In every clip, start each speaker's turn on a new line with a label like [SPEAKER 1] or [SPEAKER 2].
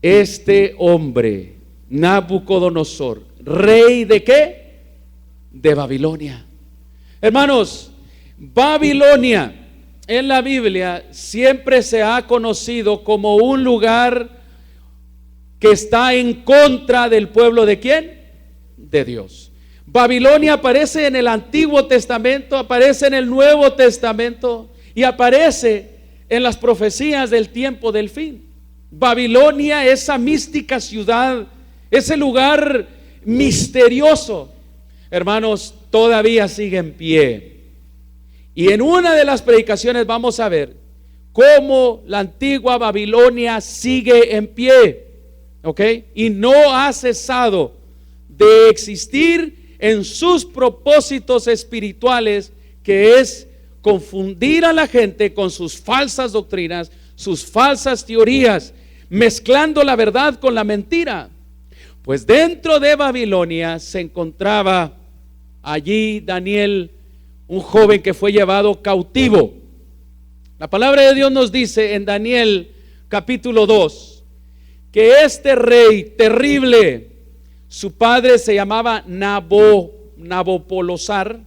[SPEAKER 1] este hombre, Nabucodonosor, rey ¿de qué? De Babilonia. Hermanos, Babilonia en la Biblia siempre se ha conocido como un lugar que está en contra del pueblo ¿de quién? De Dios. Babilonia aparece en el Antiguo Testamento, aparece en el Nuevo Testamento y aparece en las profecías del tiempo del fin. Babilonia, esa mística ciudad, ese lugar misterioso, hermanos, todavía sigue en pie. Y en una de las predicaciones vamos a ver cómo la antigua Babilonia sigue en pie, ¿ok? Y no ha cesado de existir en sus propósitos espirituales, que es confundir a la gente con sus falsas doctrinas, sus falsas teorías, mezclando la verdad con la mentira. Pues dentro de Babilonia se encontraba allí Daniel, un joven que fue llevado cautivo. La palabra de Dios nos dice en Daniel capítulo 2 que este rey terrible, su padre se llamaba Nabopolosar,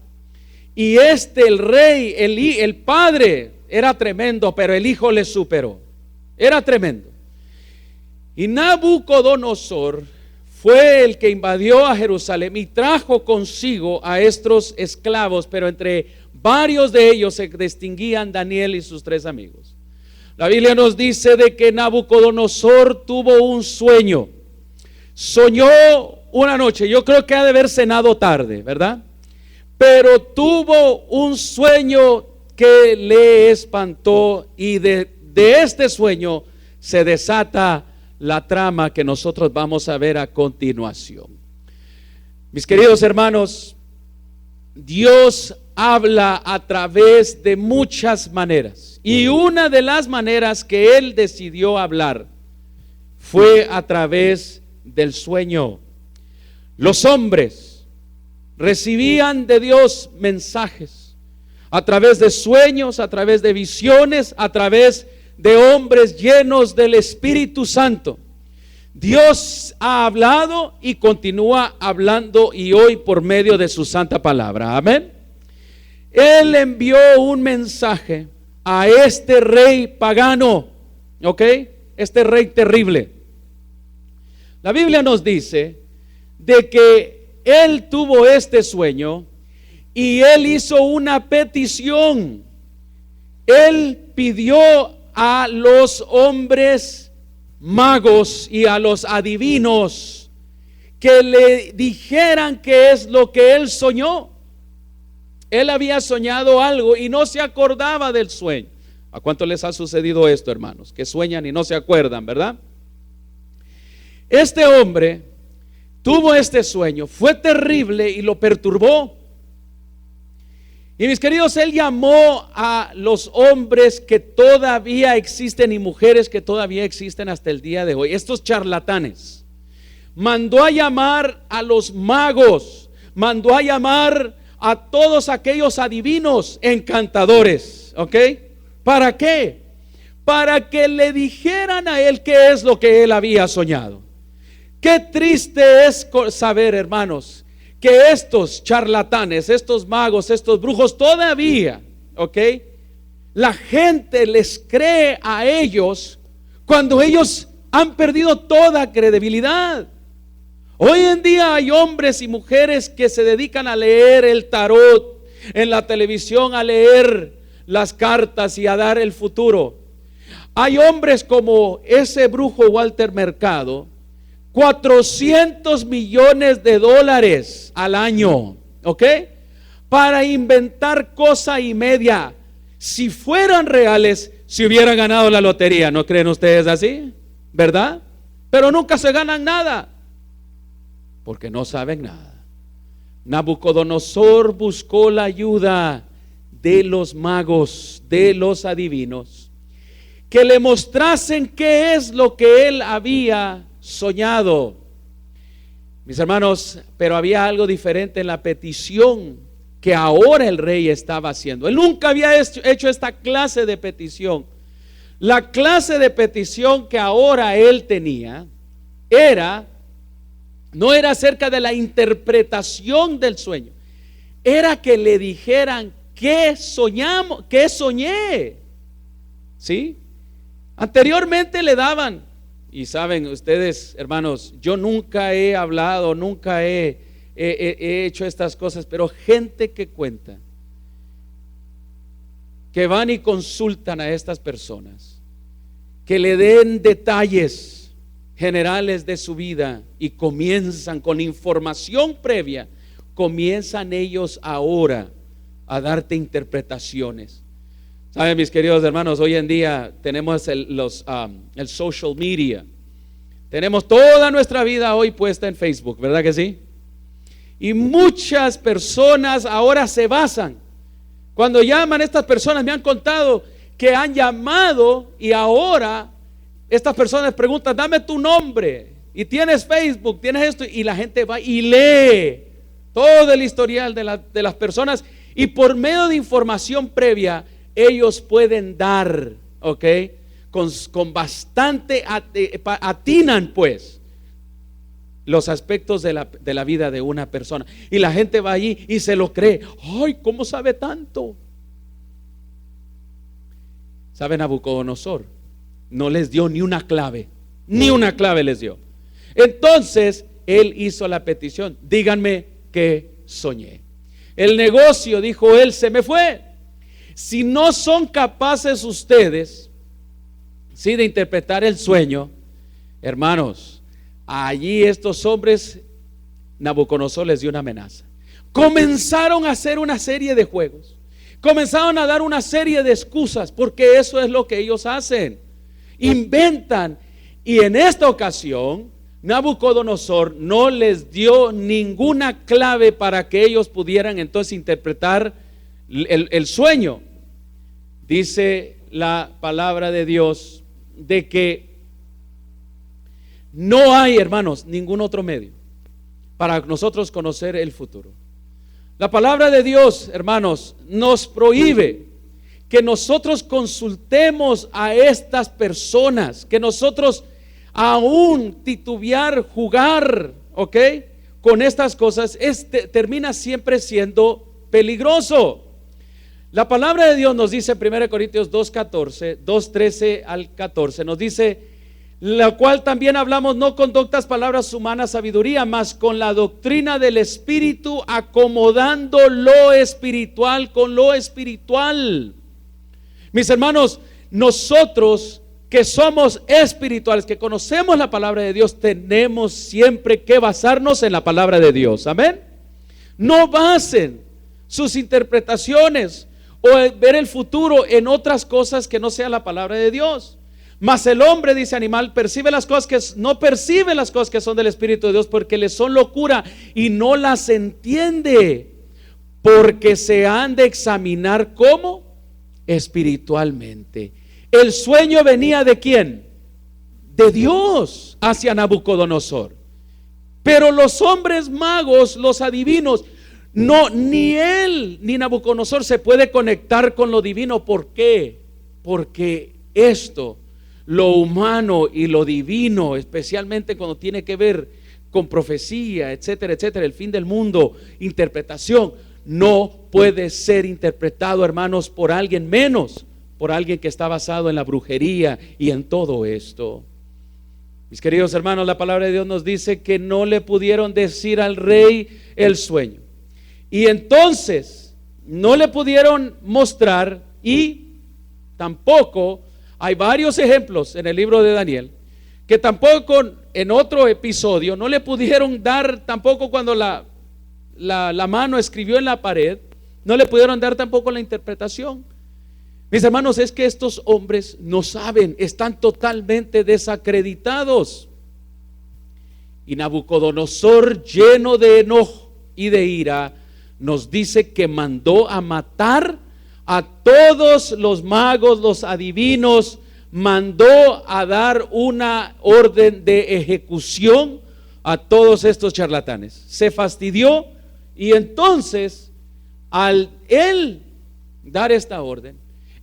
[SPEAKER 1] y el rey, el padre era tremendo, pero el hijo le superó. Era tremendo. Y Nabucodonosor fue el que invadió a Jerusalén y trajo consigo a estos esclavos, pero entre varios de ellos se distinguían Daniel y sus 3 amigos. La Biblia nos dice de que Nabucodonosor tuvo un sueño. Soñó una noche, yo creo que ha de haber cenado tarde, ¿verdad? Pero tuvo un sueño que le espantó, y de este sueño se desata la trama que nosotros vamos a ver a continuación. Mis queridos hermanos, Dios habla a través de muchas maneras, y una de las maneras que Él decidió hablar fue a través del sueño. Los hombres recibían de Dios mensajes a través de sueños, a través de visiones, a través de hombres llenos del Espíritu Santo. Dios ha hablado y continúa hablando, y hoy por medio de su santa palabra. Amén. Él envió un mensaje a este rey pagano, ¿ok? Este rey terrible. La Biblia nos dice de que él tuvo este sueño y él hizo una petición. Él pidió a los hombres magos y a los adivinos que le dijeran qué es lo que él soñó. Él había soñado algo y no se acordaba del sueño. ¿A cuánto les ha sucedido esto, hermanos? Que sueñan y no se acuerdan, ¿verdad? Este hombre tuvo este sueño, fue terrible y lo perturbó. Y mis queridos, él llamó a los hombres que todavía existen y mujeres que todavía existen hasta el día de hoy, estos charlatanes. Mandó a llamar a los magos, mandó a llamar a todos aquellos adivinos, encantadores, ¿ok? ¿Para qué? Para que le dijeran a él qué es lo que él había soñado. Qué triste es saber, hermanos, que estos charlatanes, estos magos, estos brujos todavía, ¿ok? La gente les cree a ellos cuando ellos han perdido toda credibilidad. Hoy en día hay hombres y mujeres que se dedican a leer el tarot en la televisión, a leer las cartas y a dar el futuro. Hay hombres como ese brujo Walter Mercado, $400 millones al año, ¿ok? Para inventar cosa y media. Si fueran reales, se hubieran ganado la lotería. ¿No creen ustedes así? ¿Verdad? Pero nunca se ganan nada, porque no saben nada. Nabucodonosor buscó la ayuda de los magos, de los adivinos, que le mostrasen qué es lo que él había soñado. Mis hermanos, pero había algo diferente en la petición que ahora el rey estaba haciendo. Él nunca había hecho esta clase de petición. La clase de petición que ahora él tenía no era acerca de la interpretación del sueño, era que le dijeran qué soñé. ¿Sí? Anteriormente le daban, y saben ustedes, hermanos, yo nunca he hablado, nunca he hecho estas cosas, pero gente que cuenta, que van y consultan a estas personas, que le den detalles generales de su vida y comienzan con información previa, comienzan ellos ahora a darte interpretaciones. Saben, mis queridos hermanos, hoy en día tenemos el social media, tenemos toda nuestra vida hoy puesta en Facebook, ¿verdad que sí? Y muchas personas ahora se basan, cuando llaman, estas personas me han contado que han llamado y ahora estas personas preguntan, dame tu nombre, y tienes Facebook, tienes esto, y la gente va y lee todo el historial de las personas, y por medio de información previa ellos pueden dar, ¿ok? Con bastante atinan pues los aspectos de la vida de una persona, y la gente va allí y se lo cree. Ay, ¿cómo sabe tanto? ¿Sabe? Nabucodonosor no les dio ni una clave les dio. Entonces él hizo la petición, díganme qué soñé. El negocio, dijo él, se me fue. Si no son capaces ustedes, sí, de interpretar el sueño, hermanos, allí estos hombres, Nabucodonosor les dio una amenaza. Comenzaron a hacer una serie de juegos, comenzaron a dar una serie de excusas, porque eso es lo que ellos hacen, inventan. Y en esta ocasión Nabucodonosor no les dio ninguna clave para que ellos pudieran entonces interpretar el sueño. Dice la palabra de Dios de que no hay, hermanos, ningún otro medio para nosotros conocer el futuro. La palabra de Dios, hermanos, nos prohíbe que nosotros consultemos a estas personas, que nosotros aún titubear, jugar, ¿ok? Con estas cosas, termina siempre siendo peligroso. La palabra de Dios nos dice en 1 Corintios 2:13 al 14, nos dice, la cual también hablamos no con doctas palabras humanas sabiduría, mas con la doctrina del Espíritu, acomodando lo espiritual con lo espiritual. Mis hermanos, nosotros que somos espirituales, que conocemos la palabra de Dios, tenemos siempre que basarnos en la palabra de Dios. Amén. No basen sus interpretaciones o ver el futuro en otras cosas que no sea la palabra de Dios. Mas el hombre, dice animal, no percibe las cosas que son del Espíritu de Dios, porque le son locura y no las entiende, porque se han de examinar como espiritualmente. El sueño venía ¿de quién? De Dios hacia Nabucodonosor. Pero los hombres magos, los adivinos, no, ni él ni Nabucodonosor se puede conectar con lo divino. ¿Por qué? Porque esto, lo humano y lo divino, especialmente cuando tiene que ver con profecía, etcétera, etcétera, el fin del mundo, interpretación, no puede ser interpretado, hermanos, por alguien menos, por alguien que está basado en la brujería y en todo esto. Mis queridos hermanos, la palabra de Dios nos dice que no le pudieron decir al rey el sueño, y entonces no le pudieron mostrar, y tampoco hay varios ejemplos en el libro de Daniel que tampoco en otro episodio no le pudieron dar, tampoco cuando la mano escribió en la pared, no le pudieron dar tampoco la interpretación. Mis hermanos, es que estos hombres no saben, están totalmente desacreditados. Y Nabucodonosor, lleno de enojo y de ira, nos dice que mandó a matar a todos los magos, los adivinos, mandó a dar una orden de ejecución a todos estos charlatanes. Se fastidió, y entonces al él dar esta orden,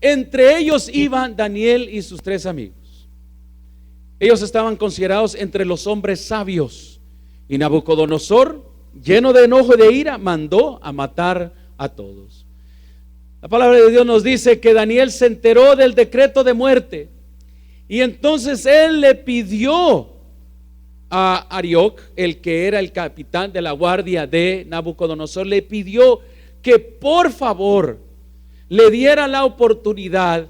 [SPEAKER 1] Entre ellos iban Daniel y sus 3 amigos. Ellos estaban considerados entre los hombres sabios. Y Nabucodonosor, lleno de enojo y de ira, mandó a matar a todos. La palabra de Dios nos dice que Daniel se enteró del decreto de muerte. Y entonces él le pidió a Arioc, el que era el capitán de la guardia de Nabucodonosor, le pidió que por favor le diera la oportunidad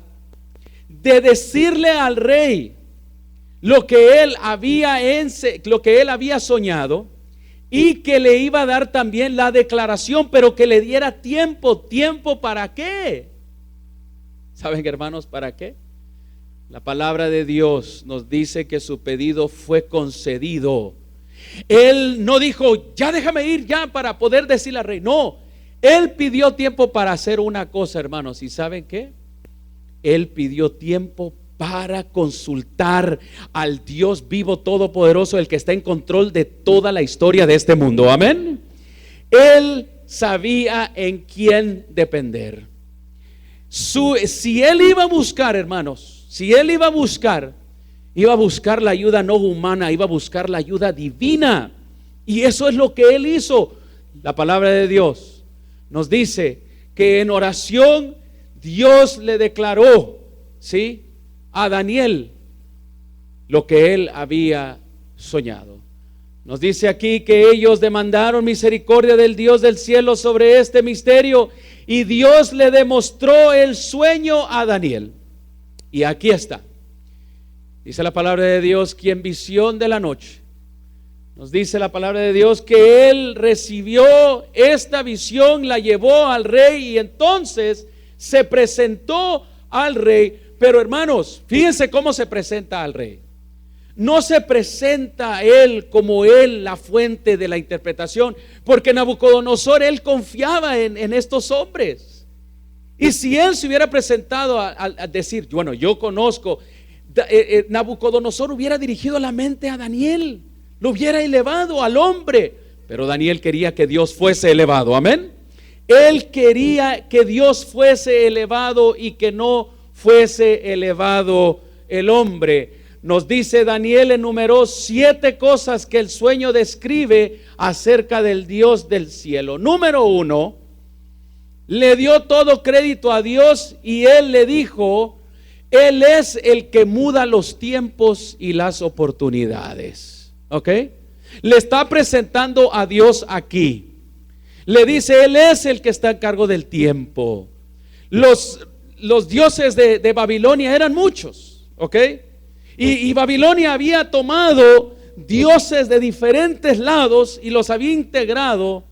[SPEAKER 1] de decirle al rey lo que él había soñado, y que le iba a dar también la declaración, pero que le diera tiempo. ¿Tiempo para qué? ¿Saben, hermanos, para qué? La palabra de Dios nos dice que su pedido fue concedido. Él no dijo, ya déjame ir ya para poder decirle al rey. No, él pidió tiempo para hacer una cosa, hermanos. ¿Y saben qué? Él pidió tiempo para consultar al Dios vivo todopoderoso, el que está en control de toda la historia de este mundo. Amén. Él sabía en quién depender. Si él iba a buscar, hermanos, si él iba a buscar la ayuda no humana, iba a buscar la ayuda divina. Y eso es lo que él hizo. La palabra de Dios nos dice que en oración Dios le declaró, ¿sí?, a Daniel lo que él había soñado. Nos dice aquí que ellos demandaron misericordia del Dios del cielo sobre este misterio, y Dios le demostró el sueño a Daniel. Y aquí está. Dice la palabra de Dios que en visión de la noche, nos dice la palabra de Dios que él recibió esta visión, la llevó al rey y entonces se presentó al rey. Pero hermanos, fíjense cómo se presenta al rey. No se presenta a él como él la fuente de la interpretación, porque Nabucodonosor, él confiaba en estos hombres. Y si él se hubiera presentado a decir, bueno, yo conozco, Nabucodonosor hubiera dirigido la mente a Daniel, lo hubiera elevado al hombre. Pero Daniel quería que Dios fuese elevado, amén. Él quería que Dios fuese elevado y que no fuese elevado el hombre. Nos dice Daniel, enumeró 7 cosas que el sueño describe acerca del Dios del cielo. Número 1, le dio todo crédito a Dios y él le dijo, él es el que muda los tiempos y las oportunidades. ¿Ok? Le está presentando a Dios aquí. Le dice, él es el que está a cargo del tiempo. Los dioses de Babilonia eran muchos, ¿ok? Y Babilonia había tomado dioses de diferentes lados y los había integrado.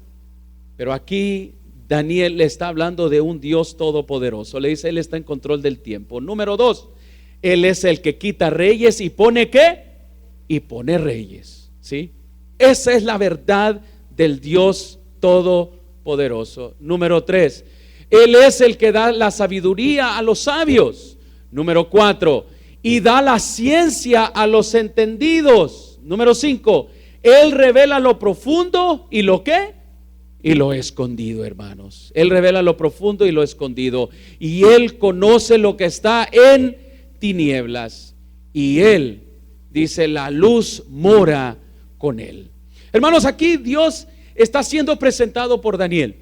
[SPEAKER 1] Pero aquí Daniel le está hablando de un Dios todopoderoso. Le dice, él está en control del tiempo. Número 2, él es el que quita reyes y pone ¿qué? Y pone reyes, ¿sí? Esa es la verdad del Dios todopoderoso. Número 3, él es el que da la sabiduría a los sabios. Número 4, y da la ciencia a los entendidos. Número 5, él revela lo profundo y lo ¿qué? Y lo escondido, hermanos. Él revela lo profundo y lo escondido. Y él conoce lo que está en tinieblas. Y él, dice, la luz mora con él. Hermanos, aquí Dios está siendo presentado por Daniel.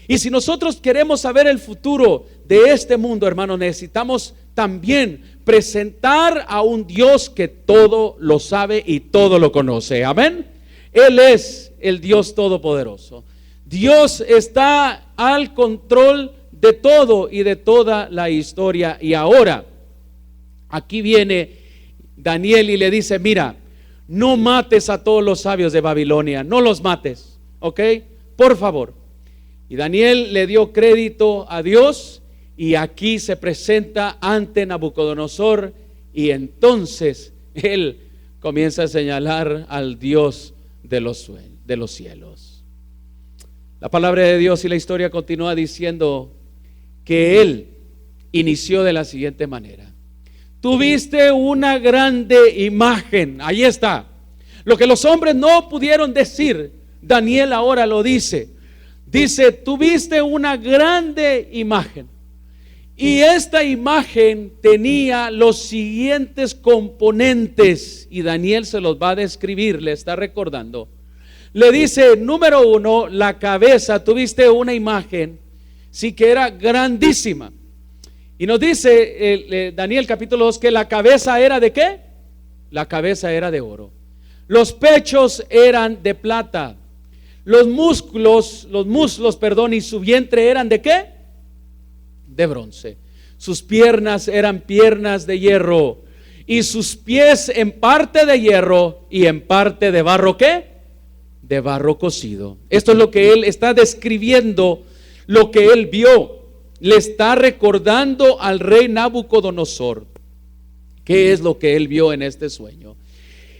[SPEAKER 1] Y si nosotros queremos saber el futuro de este mundo, hermanos, necesitamos también presentar a un Dios que todo lo sabe y todo lo conoce. Amén. Él es el Dios todopoderoso. Dios está al control de todo y de toda la historia. Y ahora, aquí viene Daniel y le dice, mira, no mates a todos los sabios de Babilonia, no los mates, ¿ok? Por favor. Y Daniel le dio crédito a Dios y aquí se presenta ante Nabucodonosor y entonces él comienza a señalar al Dios de los cielos. La palabra de Dios y la historia continúa diciendo que él inició de la siguiente manera. Tuviste una grande imagen, ahí está. Lo que los hombres no pudieron decir, Daniel ahora lo dice. Dice, tuviste una grande imagen Y esta imagen tenía los siguientes componentes, y Daniel se los va a describir, le está recordando. Le dice, número 1, la cabeza. Tuviste una imagen, sí, que era grandísima. Y nos dice Daniel capítulo 2 que la cabeza era ¿de qué? La cabeza era de oro. Los pechos eran de plata. Los muslos, y su vientre eran ¿de qué? De bronce. Sus piernas eran piernas de hierro, y sus pies en parte de hierro y en parte de barro ¿qué? De barro cocido. Esto es lo que él está describiendo, lo que él vio. Le está recordando al rey Nabucodonosor qué es lo que él vio en este sueño.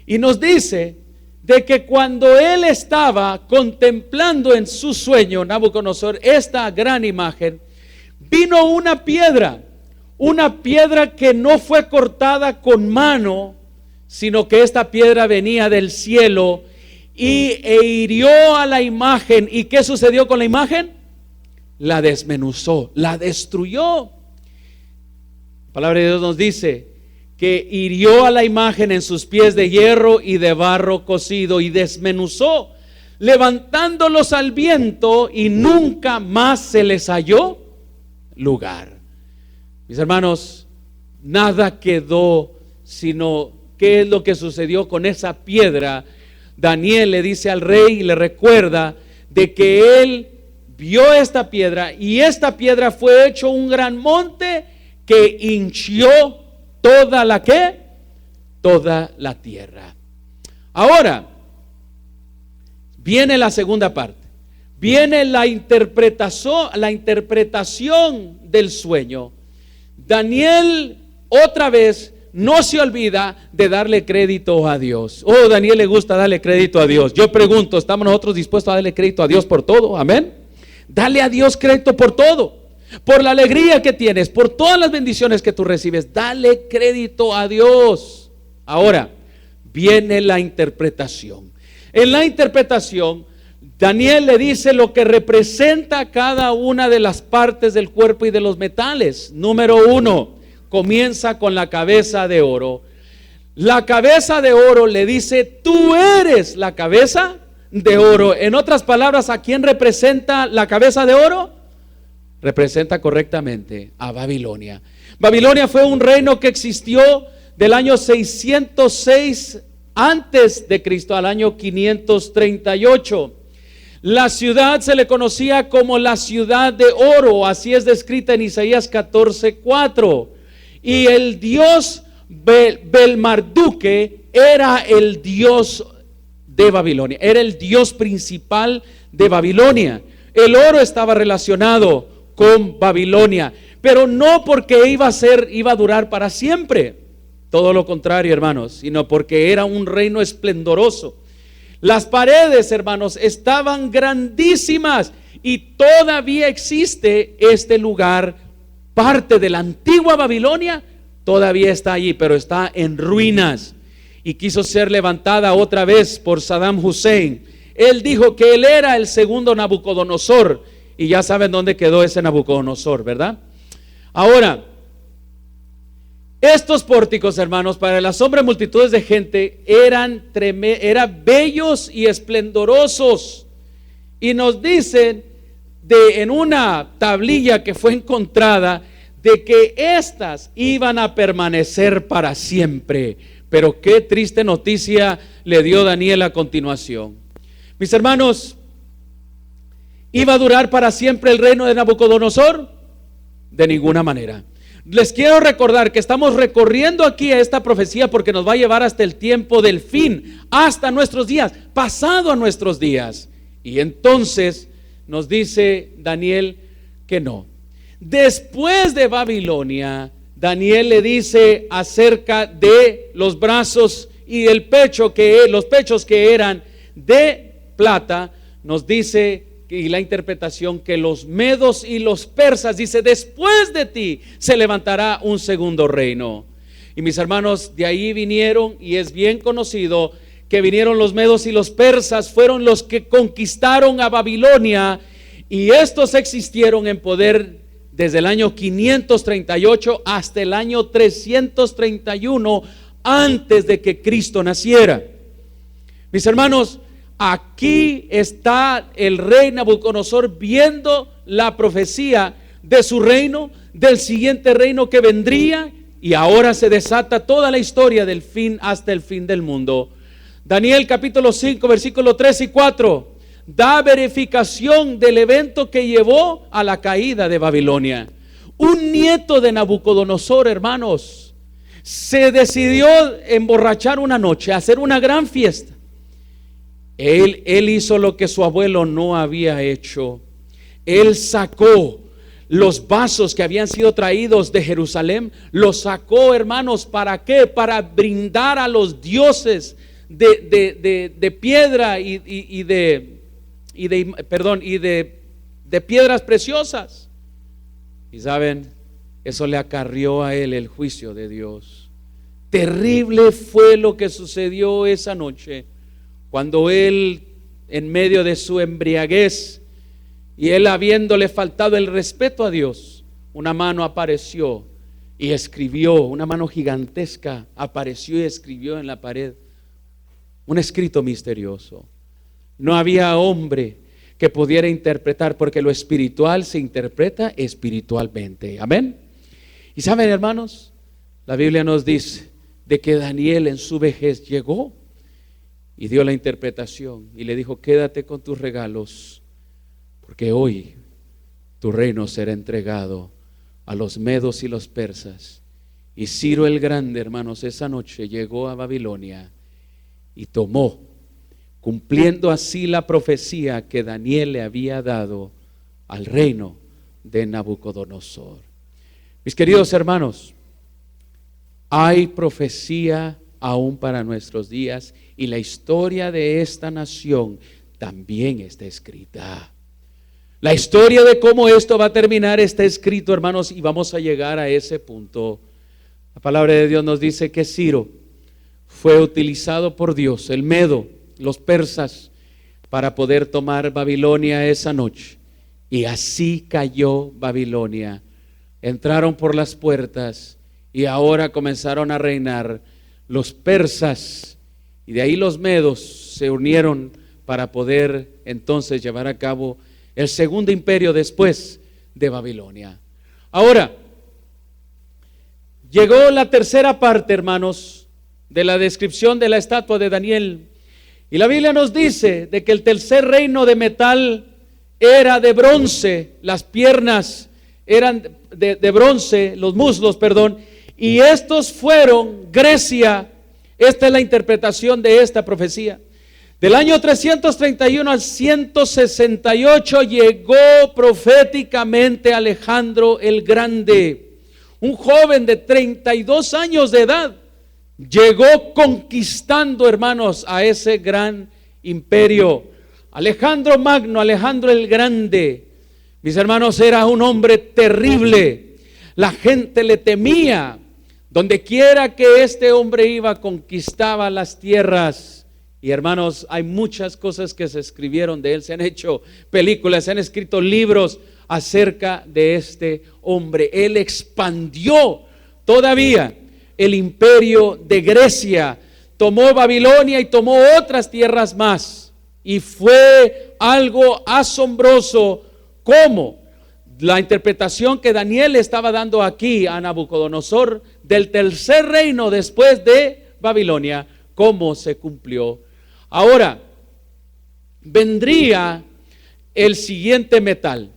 [SPEAKER 1] Y nos dice de que cuando él estaba contemplando en su sueño, Nabucodonosor, esta gran imagen, vino una piedra que no fue cortada con mano, sino que esta piedra venía del cielo e hirió a la imagen. ¿Y qué sucedió con la imagen? La desmenuzó, la destruyó. La palabra de Dios nos dice que hirió a la imagen en sus pies de hierro y de barro cocido, y desmenuzó, levantándolos al viento, y nunca más se les halló lugar. Mis hermanos, nada quedó, sino qué es lo que sucedió con esa piedra. Daniel le dice al rey y le recuerda de que él vio esta piedra, y esta piedra fue hecho un gran monte que hinchió toda la ¿qué? Toda la tierra. Ahora viene la segunda parte. Viene la interpretación del sueño. Daniel otra vez no se olvida de darle crédito a Dios. Oh, Daniel le gusta darle crédito a Dios. Yo pregunto, ¿estamos nosotros dispuestos a darle crédito a Dios por todo? Amén. Dale a Dios crédito por todo, por la alegría que tienes, por todas las bendiciones que tú recibes. Dale crédito a Dios. Ahora viene la interpretación. En la interpretación, Daniel le dice lo que representa cada una de las partes del cuerpo y de los metales. Número 1, comienza con la cabeza de oro. La cabeza de oro le dice: tú eres la cabeza de oro. En otras palabras, ¿a quién representa la cabeza de oro? Representa correctamente a Babilonia. Babilonia fue un reino que existió del año 606 antes de Cristo al año 538. La ciudad se le conocía como la ciudad de oro, así es descrita en Isaías 14:4. Y el dios Belmarduque era el dios de Babilonia, era el dios principal de Babilonia. El oro estaba relacionado con Babilonia, pero no porque iba a durar para siempre, todo lo contrario, hermanos, sino porque era un reino esplendoroso. Las paredes, hermanos, estaban grandísimas, y todavía existe este lugar. Parte de la antigua Babilonia todavía está allí, pero está en ruinas, y quiso ser levantada otra vez por Saddam Hussein. Él dijo que él era el segundo Nabucodonosor, y ya saben dónde quedó ese Nabucodonosor, ¿verdad? Ahora, estos pórticos, hermanos, para el asombro de multitudes de gente, eran bellos y esplendorosos. Y nos dicen en una tablilla que fue encontrada, de que estas iban a permanecer para siempre. Pero qué triste noticia le dio Daniel a continuación. Mis hermanos, ¿iba a durar para siempre el reino de Nabucodonosor? De ninguna manera. Les quiero recordar que estamos recorriendo aquí a esta profecía porque nos va a llevar hasta el tiempo del fin, hasta nuestros días, pasado a nuestros días. Y entonces nos dice Daniel que no. Después de Babilonia, Daniel le dice acerca de los brazos y el pecho, los pechos que eran de plata. Nos dice, y la interpretación, que los medos y los persas, dice, después de ti se levantará un segundo reino. Y mis hermanos, de ahí vinieron, y es bien conocido que vinieron los medos y los persas, fueron los que conquistaron a Babilonia, y estos existieron en poder desde el año 538 hasta el año 331 antes de que Cristo naciera. Mis hermanos, aquí está el rey Nabucodonosor viendo la profecía de su reino, del siguiente reino que vendría, y ahora se desata toda la historia del fin hasta el fin del mundo. Daniel capítulo 5 versículos 3 y 4 da verificación del evento que llevó a la caída de Babilonia. Un nieto de Nabucodonosor, hermanos, se decidió emborrachar una noche, hacer una gran fiesta. Él hizo lo que su abuelo no había hecho. Él sacó los vasos que habían sido traídos de Jerusalén, los sacó, hermanos, ¿para qué? Para brindar a los dioses de piedra y de piedras preciosas. Y saben, eso le acarrió a él el juicio de Dios. Terrible fue lo que sucedió esa noche, cuando él, en medio de su embriaguez, y él habiéndole faltado el respeto a Dios, una mano apareció y escribió, una mano gigantesca apareció y escribió en la pared un escrito misterioso. No había hombre que pudiera interpretar, porque lo espiritual se interpreta espiritualmente. Amén. Y saben, hermanos, la Biblia nos dice de que Daniel en su vejez llegó y dio la interpretación y le dijo: quédate con tus regalos, porque hoy tu reino será entregado a los medos y los persas. Y Ciro el Grande, hermanos, esa noche llegó a Babilonia y tomó, cumpliendo así la profecía que Daniel le había dado al reino de Nabucodonosor. Mis queridos hermanos, hay profecía aún para nuestros días, y la historia de esta nación también está escrita. La historia de cómo esto va a terminar está escrito, hermanos, y vamos a llegar a ese punto. La palabra de Dios nos dice que Ciro fue utilizado por Dios, el Medo, los persas, para poder tomar Babilonia esa noche. Y así cayó Babilonia. Entraron por las puertas y ahora comenzaron a reinar los persas, y de ahí los medos se unieron para poder entonces llevar a cabo el segundo imperio después de Babilonia. Ahora, llegó la tercera parte, hermanos, de la descripción de la estatua de Daniel. Y la Biblia nos dice de que el tercer reino de metal era de bronce, las piernas eran de bronce, los muslos, perdón, y estos fueron Grecia. Esta es la interpretación de esta profecía. Del año 331 al 168 llegó proféticamente Alejandro el Grande, un joven de 32 años de edad. Llegó conquistando, hermanos, a ese gran imperio. Alejandro Magno, Alejandro el Grande, mis hermanos, era un hombre terrible. La gente le temía. Donde quiera que este hombre iba, conquistaba las tierras. Y hermanos, hay muchas cosas que se escribieron de él, se han hecho películas, se han escrito libros acerca de este hombre. Él expandió todavía el imperio de Grecia, tomó Babilonia y tomó otras tierras más. Y fue algo asombroso como la interpretación que Daniel estaba dando aquí a Nabucodonosor del tercer reino después de Babilonia, cómo se cumplió. Ahora, vendría el siguiente metal.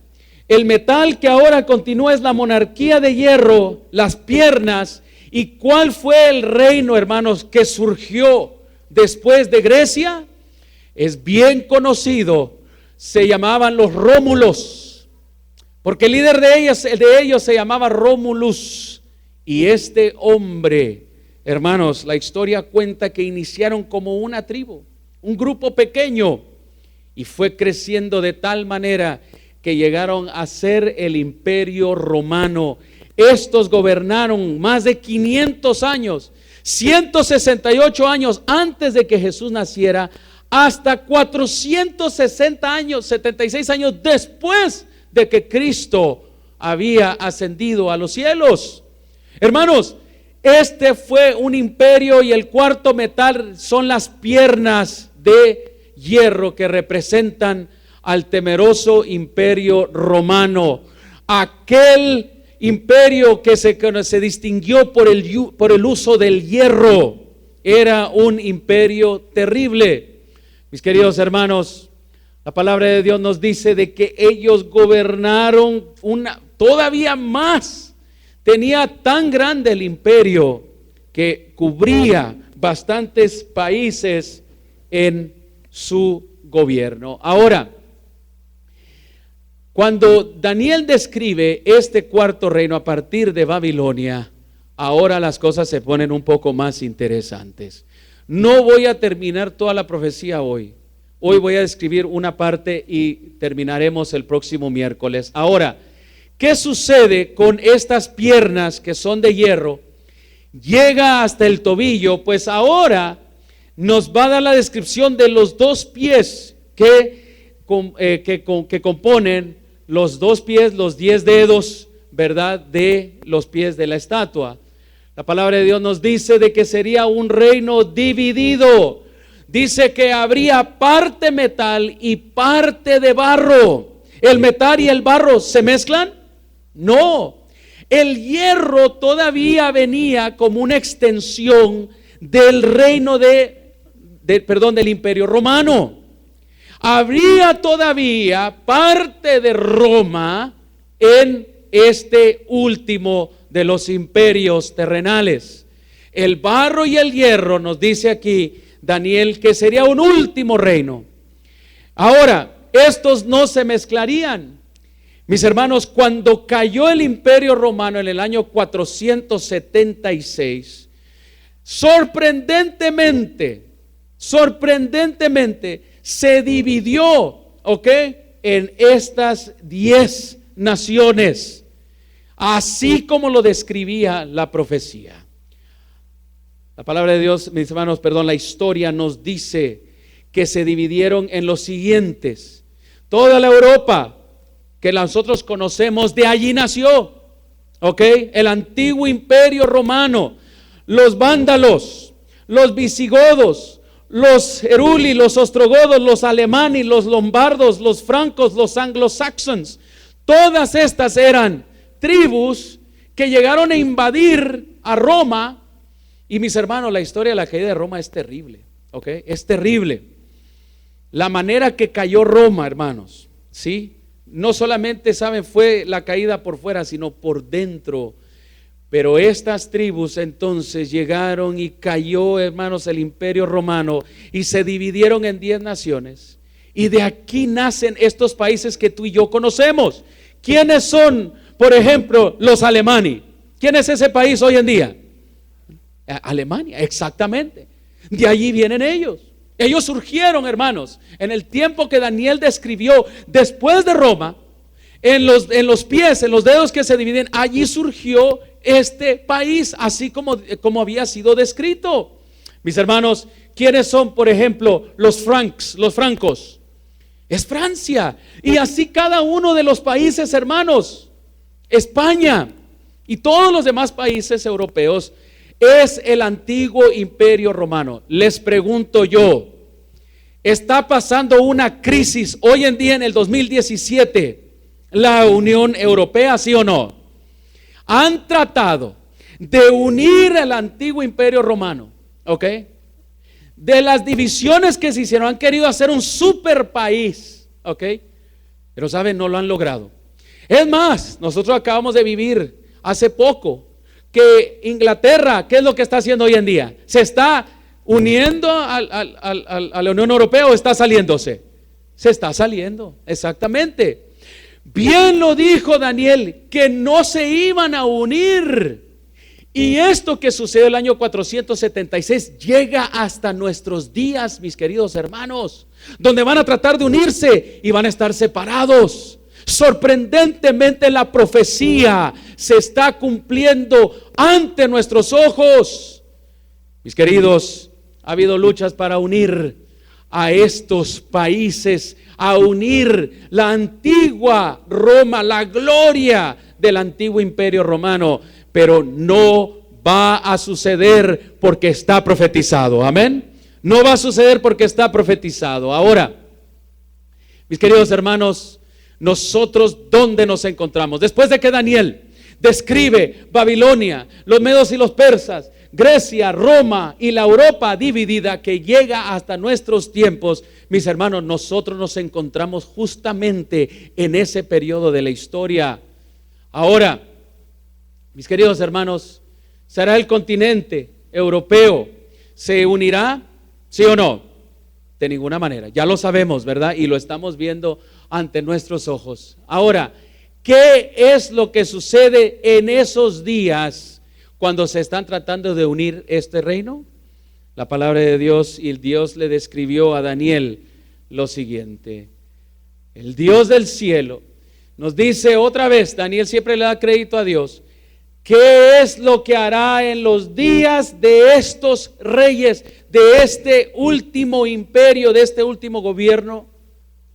[SPEAKER 1] El metal que ahora continúa es la monarquía de hierro, las piernas. ¿Y cuál fue el reino, hermanos, que surgió después de Grecia? Es bien conocido, se llamaban los Rómulos, porque el líder de ellos se llamaba Rómulus. Y este hombre, hermanos, la historia cuenta que iniciaron como una tribu, un grupo pequeño, y fue creciendo de tal manera que llegaron a ser el imperio romano. Estos gobernaron más de 500 años, 168 años antes de que Jesús naciera, hasta 460 años, 76 años después de que Cristo había ascendido a los cielos. Hermanos, este fue un imperio y el cuarto metal son las piernas de hierro que representan al temeroso imperio romano. Aquel imperio que se distinguió por el uso del hierro. Era un imperio terrible. Mis queridos hermanos, la palabra de Dios nos dice de que ellos gobernaron todavía más. Tenía tan grande el imperio que cubría bastantes países en su gobierno. Ahora, cuando Daniel describe este cuarto reino a partir de Babilonia, ahora las cosas se ponen un poco más interesantes. No voy a terminar toda la profecía hoy. Hoy voy a describir una parte y terminaremos el próximo miércoles. Ahora, ¿qué sucede con estas piernas que son de hierro? Llega hasta el tobillo, pues ahora nos va a dar la descripción de los dos pies que componen los dos pies, los 10 dedos, ¿verdad? De los pies de la estatua. La palabra de Dios nos dice de que sería un reino dividido. Dice que habría parte metal y parte de barro. ¿El metal y el barro se mezclan? No. El hierro todavía venía como una extensión del reino del imperio romano. Habría todavía parte de Roma en este último de los imperios terrenales. El barro y el hierro, nos dice aquí Daniel, que sería un último reino. Ahora, estos no se mezclarían. Mis hermanos, cuando cayó el imperio romano en el año 476, sorprendentemente, se dividió, en estas 10 naciones, así como lo describía la profecía. La palabra de Dios, mis hermanos, la historia nos dice que se dividieron en los siguientes. Toda la Europa que nosotros conocemos, de allí nació, el antiguo imperio romano, los vándalos, los visigodos, los heruli, los ostrogodos, los alemanes, los lombardos, los francos, los anglosaxons. Todas estas eran tribus que llegaron a invadir a Roma. Y mis hermanos, la historia de la caída de Roma es terrible, es terrible. La manera que cayó Roma, hermanos, ¿sí? No solamente, fue la caída por fuera, sino por dentro. Pero estas tribus entonces llegaron y cayó, hermanos, el imperio romano y se dividieron en 10 naciones. Y de aquí nacen estos países que tú y yo conocemos. ¿Quiénes son, por ejemplo, los alemanes? ¿Quién es ese país hoy en día? Alemania, exactamente. De allí vienen ellos. Ellos surgieron, hermanos, en el tiempo que Daniel describió después de Roma. En los pies, en los dedos que se dividen, allí surgió este país, así como había sido descrito. Mis hermanos, ¿quiénes son, por ejemplo, los francos? Es Francia. Y así cada uno de los países, hermanos. España y todos los demás países europeos es el antiguo imperio romano. Les pregunto yo, ¿está pasando una crisis hoy en día en el 2017 la Unión Europea, sí o no? Han tratado de unir el antiguo imperio romano, de las divisiones que se hicieron, han querido hacer un super país, pero no lo han logrado. Es más, nosotros acabamos de vivir hace poco que Inglaterra, ¿qué es lo que está haciendo hoy en día? ¿Se está uniendo a la Unión Europea o está saliéndose? Se está saliendo, exactamente. Bien lo dijo Daniel, que no se iban a unir. Y esto que sucedió el año 476 llega hasta nuestros días, mis queridos hermanos, donde van a tratar de unirse y van a estar separados. Sorprendentemente la profecía se está cumpliendo ante nuestros ojos. Mis queridos, ha habido luchas para unir a estos países, a unir la antigua Roma, la gloria del antiguo imperio romano, pero no va a suceder porque está profetizado. Amén. No va a suceder porque está profetizado. Ahora, mis queridos hermanos, nosotros, ¿dónde nos encontramos? Después de que Daniel describe Babilonia, los medos y los persas, Grecia, Roma y la Europa dividida que llega hasta nuestros tiempos, mis hermanos, nosotros nos encontramos justamente en ese periodo de la historia. Ahora, mis queridos hermanos, ¿será el continente europeo? ¿Se unirá? ¿Sí o no? De ninguna manera, ya lo sabemos, ¿verdad? Y lo estamos viendo ante nuestros ojos. Ahora, ¿qué es lo que sucede en esos días cuando se están tratando de unir este reino? La palabra de Dios, y Dios le describió a Daniel lo siguiente: el Dios del cielo nos dice otra vez, Daniel siempre le da crédito a Dios, ¿qué es lo que hará en los días de estos reyes, de este último imperio, de este último gobierno?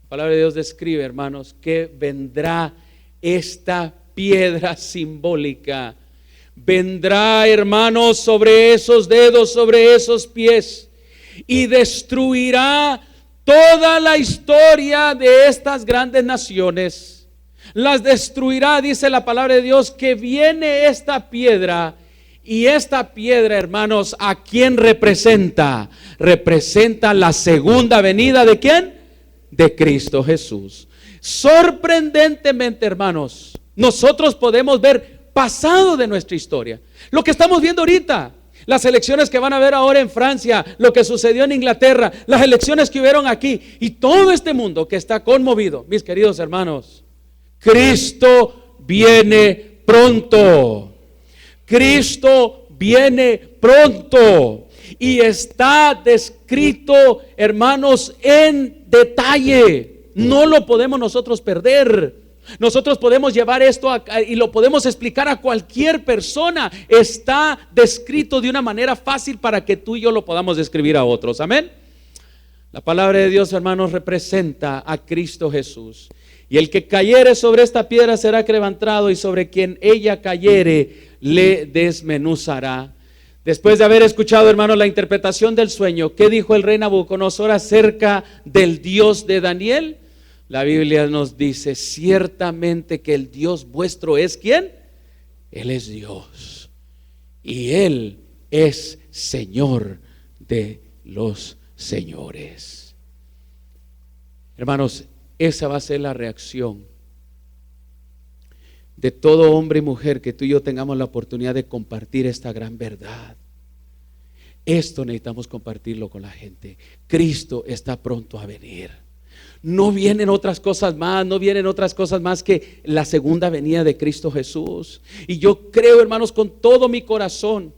[SPEAKER 1] La palabra de Dios describe, hermanos, que vendrá esta piedra simbólica. Vendrá, hermanos, sobre esos dedos, sobre esos pies, y destruirá toda la historia de estas grandes naciones. Las destruirá, dice la palabra de Dios, que viene esta piedra. Y esta piedra, hermanos, ¿a quién representa? Representa la segunda venida ¿de quién? De Cristo Jesús. Sorprendentemente, hermanos, nosotros podemos ver pasado de nuestra historia. Lo que estamos viendo ahorita, las elecciones que van a haber ahora en Francia, lo que sucedió en Inglaterra, las elecciones que hubieron aquí y todo este mundo que está conmovido, mis queridos hermanos, Cristo viene pronto. Cristo viene pronto y está descrito, hermanos, en detalle. No lo podemos nosotros perder. Nosotros podemos llevar esto y lo podemos explicar a cualquier persona. Está descrito de una manera fácil para que tú y yo lo podamos describir a otros. Amén. La palabra de Dios, hermanos, representa a Cristo Jesús. Y el que cayere sobre esta piedra será quebrantado, y sobre quien ella cayere le desmenuzará. Después de haber escuchado, hermanos, la interpretación del sueño, ¿qué dijo el rey Nabucodonosor acerca del Dios de Daniel? La Biblia nos dice ciertamente que el Dios vuestro es ¿quién? Él es Dios y Él es Señor de los señores. Hermanos, esa va a ser la reacción de todo hombre y mujer que tú y yo tengamos la oportunidad de compartir esta gran verdad. Esto necesitamos compartirlo con la gente. Cristo está pronto a venir. No vienen otras cosas más, no vienen otras cosas más que la segunda venida de Cristo Jesús. Y yo creo, hermanos, con todo mi corazón,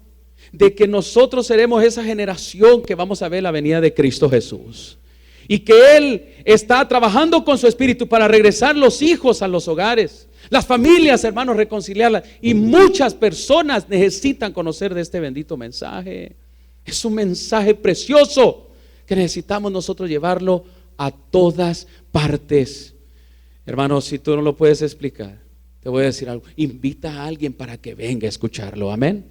[SPEAKER 1] de que nosotros seremos esa generación que vamos a ver la venida de Cristo Jesús. Y que Él está trabajando con su espíritu para regresar los hijos a los hogares, las familias, hermanos, reconciliarlas. Y muchas personas necesitan conocer de este bendito mensaje. Es un mensaje precioso que necesitamos nosotros llevarlo a todas partes. Hermanos, si tú no lo puedes explicar, te voy a decir algo: invita a alguien para que venga a escucharlo. Amén.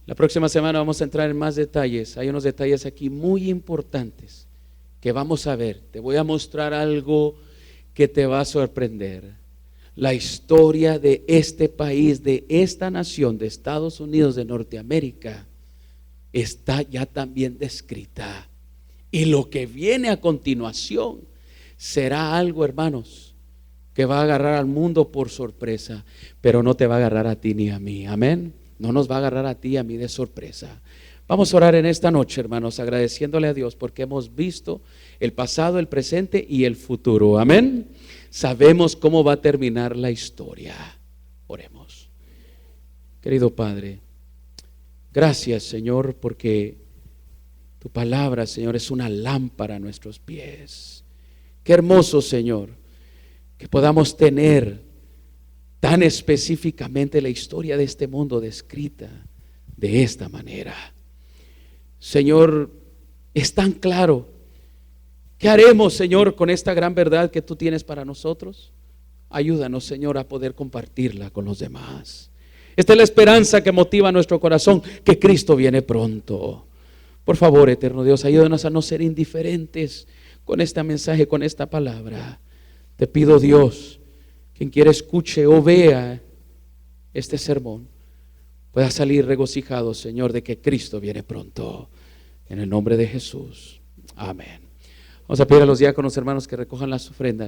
[SPEAKER 1] La próxima semana vamos a entrar en más detalles. Hay unos detalles aquí muy importantes que vamos a ver. Te voy a mostrar algo que te va a sorprender. La historia de este país, de esta nación, de Estados Unidos de Norteamérica, está ya también descrita. Y lo que viene a continuación será algo, hermanos, que va a agarrar al mundo por sorpresa, pero no te va a agarrar a ti ni a mí. Amén. No nos va a agarrar a ti y a mí de sorpresa. Vamos a orar en esta noche, hermanos, agradeciéndole a Dios porque hemos visto el pasado, el presente y el futuro. Amén. Sabemos cómo va a terminar la historia. Oremos. Querido Padre, gracias, Señor, porque tu palabra, Señor, es una lámpara a nuestros pies. Qué hermoso, Señor, que podamos tener tan específicamente la historia de este mundo descrita de esta manera. Señor, es tan claro. ¿Qué haremos, Señor, con esta gran verdad que tú tienes para nosotros? Ayúdanos, Señor, a poder compartirla con los demás. Esta es la esperanza que motiva nuestro corazón, que Cristo viene pronto. Por favor, eterno Dios, ayúdanos a no ser indiferentes con este mensaje, con esta palabra. Te pido, Dios, quien quiera escuche o vea este sermón, pueda salir regocijado, Señor, de que Cristo viene pronto. En el nombre de Jesús. Amén. Vamos a pedir a los diáconos, hermanos, que recojan las ofrendas.